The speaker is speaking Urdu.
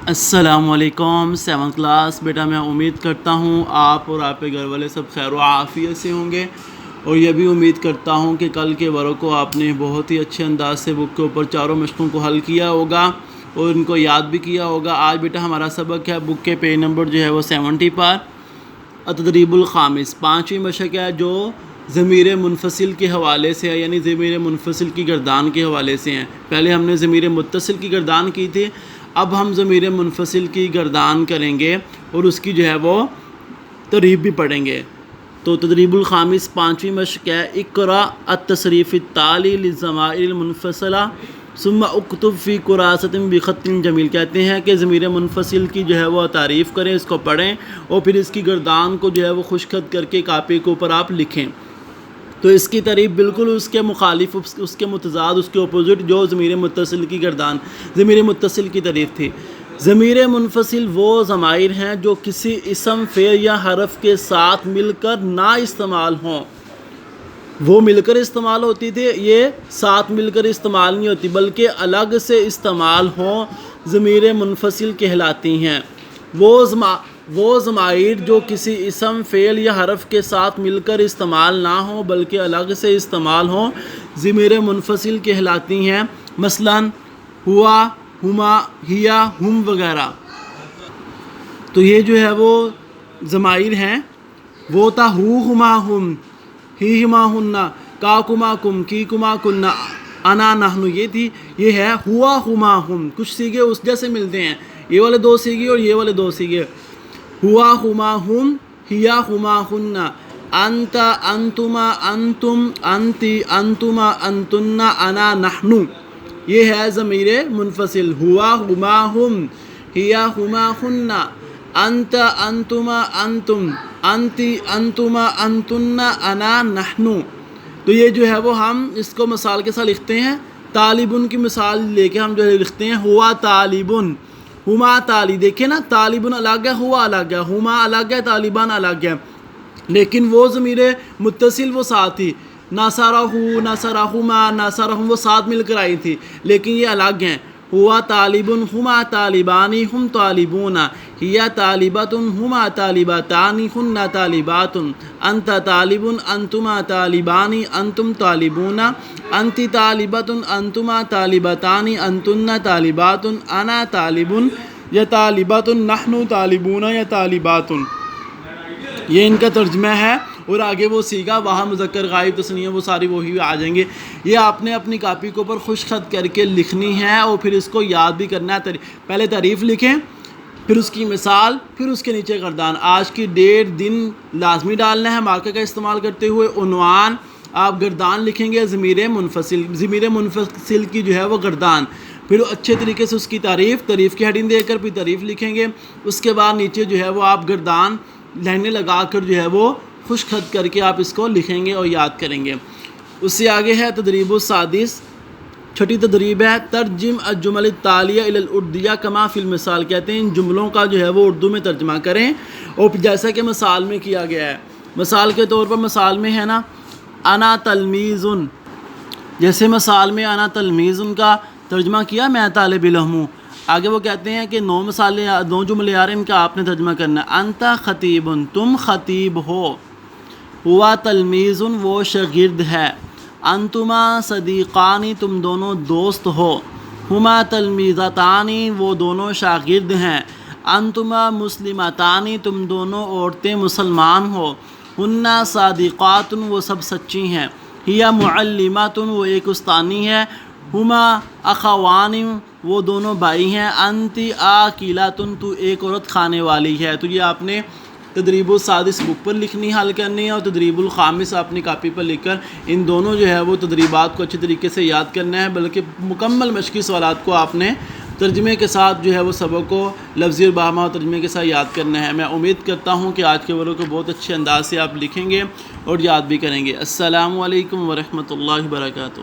السلام علیکم 7th کلاس بیٹا، میں امید کرتا ہوں آپ اور آپ کے گھر والے سب خیر و عافیت سے ہوں گے، اور یہ بھی امید کرتا ہوں کہ کل کے ورق کو آپ نے بہت ہی اچھے انداز سے بک کے اوپر چاروں مشقوں کو حل کیا ہوگا اور ان کو یاد بھی کیا ہوگا۔ آج بیٹا ہمارا سبق ہے بک کے پیج نمبر جو ہے وہ 70 پر التدریب الخامس، 5ویں مشق ہے جو ضمیر منفصل کے حوالے سے ہے، یعنی ضمیر منفصل کی گردان کے حوالے سے ہیں۔ پہلے ہم نے ضمیر متصل کی گردان کی تھی، اب ہم ضمیر منفصل کی گردان کریں گے اور اس کی جو ہے وہ ترتیب بھی پڑھیں گے۔ تو تدریب الخامس 5ویں مشق ہے اقرا التصریف التالی للضمائر المنفصلہ ثم اکتب فی کراست بخط جمیل، کہتے ہیں کہ ضمیر منفصل کی جو ہے وہ تعریف کریں، اس کو پڑھیں اور پھر اس کی گردان کو جو ہے وہ خشک خط کر کے کاپی کے اوپر آپ لکھیں۔ تو اس کی تعریف بالکل اس کے مخالف، اس کے متضاد، اس کے اپوزٹ جو ضمیر متصل کی گردان، ضمیر متصل کی تعریف تھی۔ ضمیر منفصل وہ ضمائر ہیں جو کسی اسم، فعل یا حرف کے ساتھ مل کر نہ استعمال ہوں۔ وہ مل کر استعمال ہوتی تھی، یہ ساتھ مل کر استعمال نہیں ہوتی بلکہ الگ سے استعمال ہوں، ضمیر منفصل کہلاتی ہیں۔ وہ ضمائر جو کسی اسم، فعل یا حرف کے ساتھ مل کر استعمال نہ ہوں بلکہ الگ سے استعمال ہوں، ضمیر منفصل کہلاتی ہیں۔ مثلا ہوا، ہما، ہیا، ہم وغیرہ۔ تو یہ جو ہے وہ ضمائر ہیں، وہ تھا ہو، ہما، ہم، ہی، ہما، ہننا، کا، کما، کم، کی، کما، کننا، انا، نحن، یہ تھی۔ یہ ہے ہوا، ہما، ہم۔ کچھ سیگے اس جیسے ملتے ہیں، یہ والے دو سیگے اور یہ والے دو سیگے۔ ہوا، ہما، ہم، ہیا، ہما، ہننا، انت، انتما، انتم، انتی، انتما، انتن، انا، نحن۔ یہ ہے ضمیر منفصل۔ ہوا، ہما، ہم، ہیا، ہما، ہننا، انت، انتما، انتم، انتی، انتما، انتن، انا، نحن۔ تو یہ جو ہے وہ ہم اس کو مثال کے ساتھ لکھتے ہیں۔ طالبن کی مثال لے کے ہم جو ہے لکھتے ہیں ہوا طالبن، ہما طالب۔ دیکھیں نا، طالبن الگ ہے، ہوا الگ ہے، ہما الگ ہے، طالبان الگ ہے، لیکن وہ ضمیر متصل وہ ساتھ ہی، ناصرہو، ناصرہما، ناصرہم، وہ ساتھ مل کر آئی تھی، لیکن یہ الگ ہیں۔ ہوا طالبن، ہما طالبانی، ہم طالبون، ہیا طالبۃ، ہما طالبتانی، ہن طالبات، انت طالب، انتما طالبانی، انتم طالبون، انتی طالبۃ، انتما طالبتانی، انتن طالبات، انا طالب، یا طالبات، نحن طالبون، یا طالبات۔ یہ ان کا ترجمہ ہے، اور آگے وہ سیگا، وہاں مذکر غائب تثنیہ وہ ساری وہی آ جائیں گے۔ یہ آپ نے اپنی کاپی کے اوپر خشک خط کر کے لکھنی ہے اور پھر اس کو یاد بھی کرنا ہے۔ پہلے تعریف لکھیں، پھر اس کی مثال، پھر اس کے نیچے گردان، آج کی ڈیٹ، دن لازمی ڈالنا ہے مارکر کا استعمال کرتے ہوئے، عنوان، آپ گردان لکھیں گے ضمیر منفصل کی جو ہے وہ گردان، پھر اچھے طریقے سے اس کی تعریف کی ہیڈنگ دے کر پھر تعریف لکھیں گے۔ اس کے بعد نیچے جو ہے وہ آپ گردان لائنیں لگا کر جو ہے وہ خشک خط کر کے آپ اس کو لکھیں گے اور یاد کریں گے۔ اس سے آگے ہے تدریب السادس، چھٹی تدریب ہے ترجم الجمل التالیہ الی الاردیہ کما فی المثال، کہتے ہیں ان جملوں کا جو ہے وہ اردو میں ترجمہ کریں اور جیسا کہ مثال میں کیا گیا ہے۔ مثال کے طور پر مثال میں ہے نا انا تلمیذن، جیسے مثال میں انا تلمیذن کا ترجمہ کیا میں طالب علم ہوں، آگے وہ کہتے ہیں کہ 9 جملے آ رہے ہیں، ان کا آپ نے ترجمہ کرنا ہے۔ انت خطیب، تم خطیب ہو۔ ہوا تلمیذ، وہ شاگرد ہے۔ انتما صدیقانی، تم دونوں دوست ہو۔ ہما تلمیذتانی، وہ دونوں شاگرد ہیں۔ انتما مسلمتانی، تم دونوں عورتیں مسلمان ہو۔ ہن صادقات، وہ سب سچی ہیں۔ ہیا معلمات، وہ ایک استانی ہے۔ ہما اخوان، وہ دونوں بھائی ہیں۔ انتی آکلات، تو ایک عورت کھانے والی ہے۔ تو یہ آپ نے تدریب السادس بک پر لکھنی، حل کرنی ہے، اور تدریب الخامس اپنی کاپی پر لکھ کر ان دونوں جو ہے وہ تدریبات کو اچھے طریقے سے یاد کرنا ہے، بلکہ مکمل مشقی سوالات کو آپ نے ترجمے کے ساتھ جو ہے وہ سبق کو لفظی اور باہما ترجمے کے ساتھ یاد کرنا ہے۔ میں امید کرتا ہوں کہ آج کے ورق کو بہت اچھے انداز سے آپ لکھیں گے اور یاد بھی کریں گے۔ السلام علیکم ورحمۃ اللہ وبرکاتہ۔